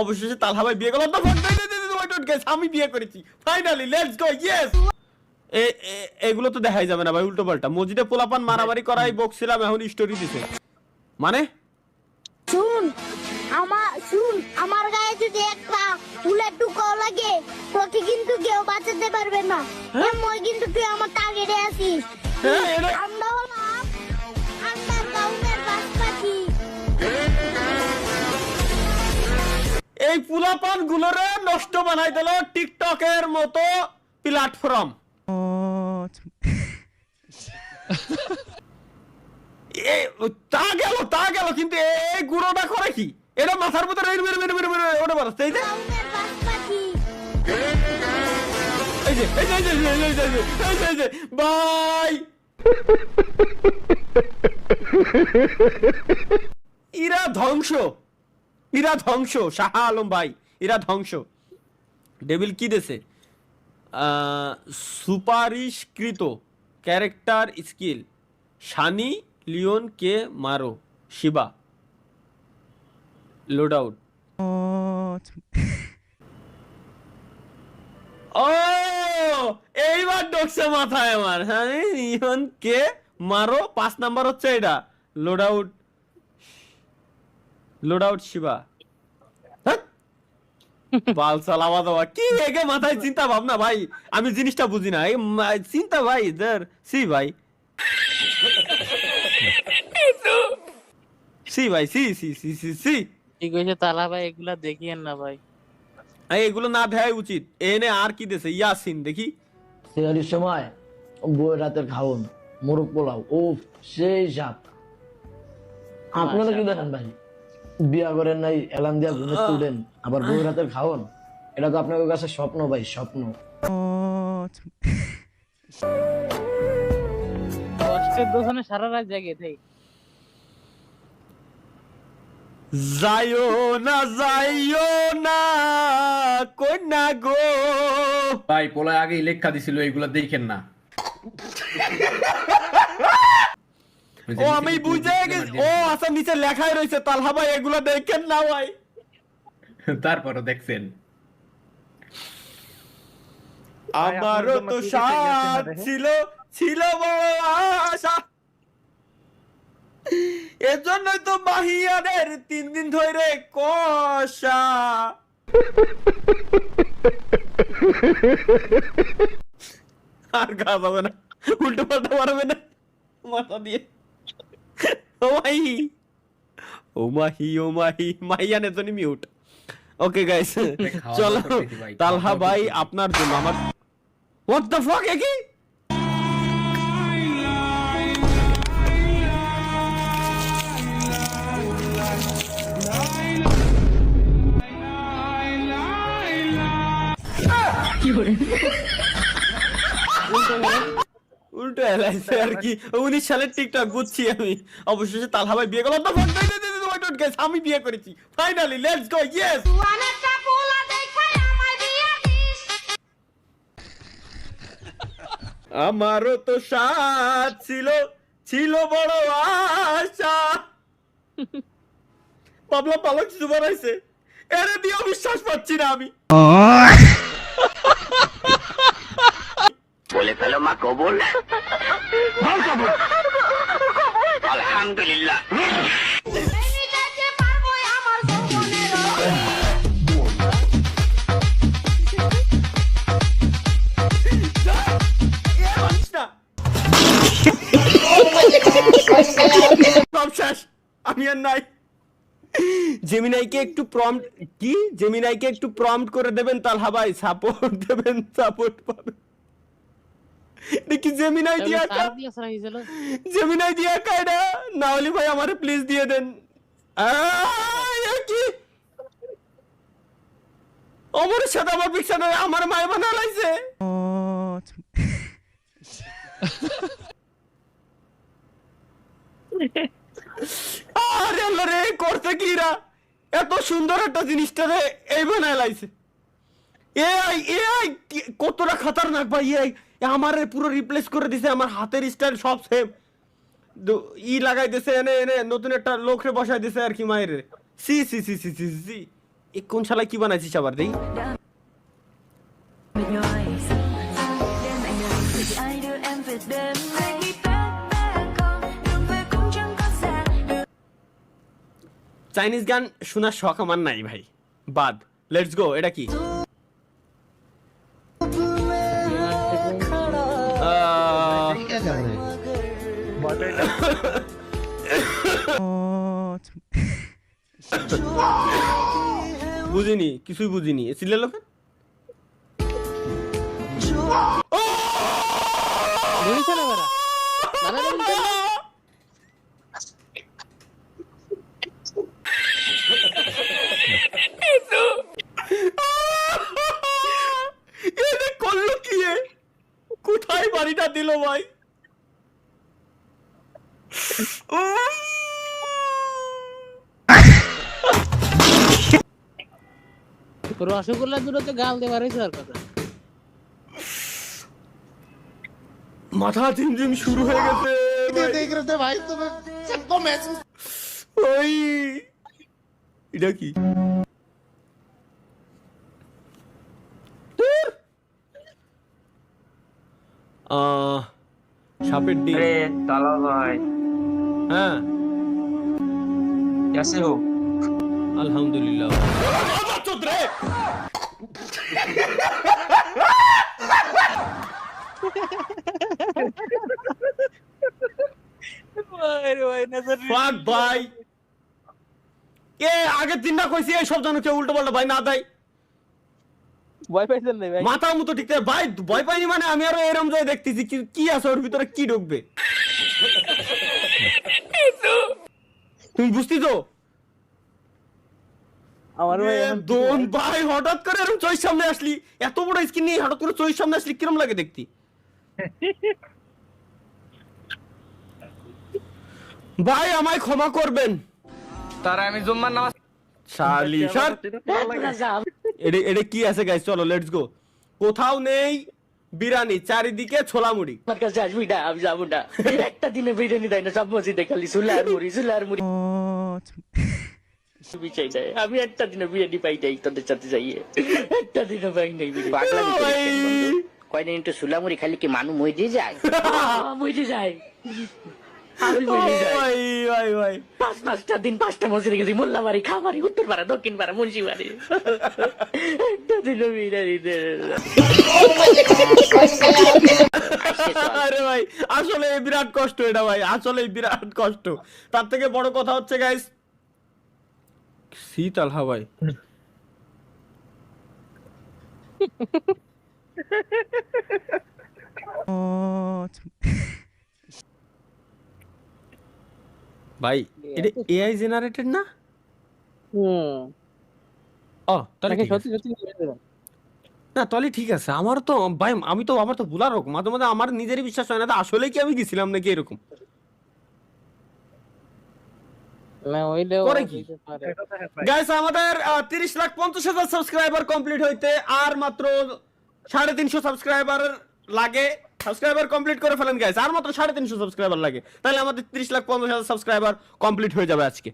অবশেষে তালহা ভাই বিয়ে করলো। আমি বিয়ে করেছি ফাইনালি, লেটস গো, ইয়েস। এগুলো তো দেখাই যাবে না ভাই, উল্টো পাল্টা। মসজিদে পোলাপান মারামারি করাই বকছিলাম, এখন স্টোরি দিছে মানে। শুন আমার গায়ে যদি একটা ফুলের টুকাও লাগে তোকে কিন্তু কেউ বাঁচাতে পারবে না। মই কিন্তু তুই আমার টার্গেটে আছিস। আমরা হলাম আন্ডারগ্রাউন্ডের বাসপাখি। এই পোলাপান গুলোরে নষ্ট বানাই দিল টিকটকের মতো প্ল্যাটফর্ম। তা গেল কিন্তু এই গুঁড়োটা করে কি? এটা মাথার মধ্যে ওটা বাড়াচ্ছে এই যে ভাই। ইরা ধ্বংস শাহ আলম ভাই, ইরা ধ্বংস। ডেভিল কি দেছে? সুপারিশকৃত ক্যারেক্টার স্কিল শানি লিওন কে মারো শিবা লোড আউট। ও এইবার ঢুকছে মাথায় আমার। শানি লিওন কে মারো 5 নাম্বার হচ্ছে এটা, লোড আউট শিবা। বাল চালাওয়া দেওয়া কি এগে মাথায় চিন্তা ভাবনা ভাই, আমি জিনিসটা বুঝি না চিন্তা ভাই সি ভাই সি ভাই সি সি সি সি সি ঠিক হয়েছে তালা ভাই, এগুলা দেখিয়েন না ভাই, এগুলো না দেখাই উচিত। এনে আর কি দেছে ইয়াসিন দেখি। সেহারির সময় বউয়ের রাতের খাওন মোরগ পোলাও, ও সেই সাপ। আপনারা কি দেখেন ভাই? বিয়া করেন নাই, এলান দিয়া ঘুমে তুলেন, আবার বউয়ের রাতের খাওন। এটা তো আপনাদের কাছে স্বপ্ন ভাই, স্বপ্ন। কষ্টের দোষণে সারা রাত জাগে থাই। যাইও না কন্যা গো। ভাই পোলায় আগেই লেখা দিছিল, এগুলা দেখেন না। ও আমি বুঝে গেছি, ও আচ্ছা নিচে লেখাই রয়েছে তালহা ভাই এগুলা দেখেন না ভাই। তারপরও দেখছেন। আমারও তো সাথ ছিল বড় আশা, এজন্যই তো মাহিয়ানের 3 দিন ধরে কষা। আর গা যাবে না, উল্টো পাল্টা পারবে না মাথা দিয়ে। মাহিয়ানের জন্য মিউট। ওকে গাইস চলো, তালহা ভাই আপনার জন্য আমার হোয়াট দ্য ফাক কি উল্টো এলাইছে আর কি। 19 সালের টিকটক বুঝছি আমি। অবশেষে তালহা ভাই বিয়ে করলো। আমি বিয়ে করেছি ফাইনালি, লেটস গো, ইয়েস। আমারও তো সাথ ছিল বড় আশা। পাবলা পালক কিছু বানাইছে, এরে দিয়েও বিশ্বাস পাচ্ছি না আমি। বলে ফেলো মা কবুল। আলহামদুলিল্লাহ। আমি আর নাই। জেমিনাইকে একটু প্রম্পট করে দেবেন তালহা ভাই, সাপোর্ট দেবেন, সাপোর্ট পাবেন। দেখি জেমিনাই দিয়া কায়দা না হলে ভাই আমারে প্লিজ দিয়ে দেন। কি অমরের সাথে আমার পিকচার আমার মায় বানা লাইছে। আরে আল্লাহ রে, করতে কিরা এত সুন্দর একটা জিনিসটারে এই বানায় লাইছে। এআই কতটা খতরনাক ভাই। এআই আমারে পুরো রিপ্লেস করে দিছে, আমার হাতের স্টাইল সব সেম। লাগাই দিছে, এনে নতুন একটা লোকরে বসাই দিছে আর কি মায়ের। সি সি সি সি সি সি কোন শালা কি বানাইছিস আবার দেই? চাইনিজ গান শোনার শখ আমার নাই ভাই, বাদ। Let's go. এটা কি? বুঝিনি, কিছুই বুঝিনি। সিলে লোক ধরিস না বেড়া দাদা ধরিস না। এটা করলো কি? কোথায় বাড়িটা দিল ভাই? রসগোল্লা দুটো তো গাল দিয়ে বাড়াইছে আর কথা। মাথা ঝিমঝিম শুরু হয়ে গেছে ভাই। ওই এটা কি? সাপের ডিম। अरे ताला भाई হ্যাঁ कैसे हो? আলহামদুলিল্লাহ। Fuck ভাই, এ আগের দিন না কইছি এই সব জানো কেউ উল্টো পাল্টা ভাই না দেয়। ভয় পাইছেন না ভাই? মাথা মতো ঠিক আছে ভাই, ভয় পাইনি মানে আমি আরো এরম যায় দেখতেছি কি আছে ওর ভিতরে, কি ঢুকবে তুমি বুঝতি তো? আমার ভাই এখন দোন ভাই হঠাৎ করে এরকম চোখের সামনে আসলি, এত বড় স্ক্রিন নিয়ে হঠাৎ করে চোখের সামনে আসলি কিরম লাগে দেখতি? ভাই আমায় ক্ষমা করবেন। तारा আমি জুম্মার নামাজ শালি স্যার এটা কি আছে গাইস? চলো লেটস গো। কোথাও নেই বিরিয়ানি, চারিদিকে ছোলা মুড়ি। আমার কাছে আসবি না, আমি যাবো না। একটা দিনে বিরিয়ানি দেয় না, সব মসজিদে খালি সুলার মুড়ি চাই দেয়। আমি একটা দিনে বিরিয়ানি পাই নাই তোদের সাথে যাইয়ে, একটা দিনও পাই নাই বিরিয়ানি। কয়দিন একটু সুলামুড়ি খালি কি মানুষ মরে যায়? মরে যায়, আমি মরে যাই। ভাই ভাই ভাই 5টা দিন 5টা মসজিদে গেছি, মোল্লাবাড়ি, খামারি, উত্তর পাড়া, দক্ষিণ পাড়া, মুন্সিবাড়ি, একটা দিনও বিরিয়ানি দেয় না। আরে ভাই আসলে বিরাট কষ্ট এটা ভাই, আসলে বিরাট কষ্ট। তার থেকে বড় কথা হচ্ছে গাইস, শীতল হাওয়াই ভাই এটা এআই জেনারেটেড না? ও তাহলে ঠিক আছে। সত্যি না তাহলে ঠিক আছে। আমার তো ভাই আমার তো ভুলার রকম, মাঝে মাঝে আমার নিজেরই বিশ্বাস হয় না আসলে কি আমি গেছিলাম নাকি এরকম না হইলেও করে কি? হইতে পারে। গাইস আমাদের 30,50,000 সাবস্ক্রাইবার কমপ্লিট হইতে আর মাত্র 350 সাবস্ক্রাইবার লাগে। সাবস্ক্রাইবার কমপ্লিট করে ফেলেন গাইস, আর মাত্র 350 সাবস্ক্রাইবার লাগে, তাহলে আমাদের 30,50,000 সাবস্ক্রাইবার কমপ্লিট হয়ে যাবে আজকে।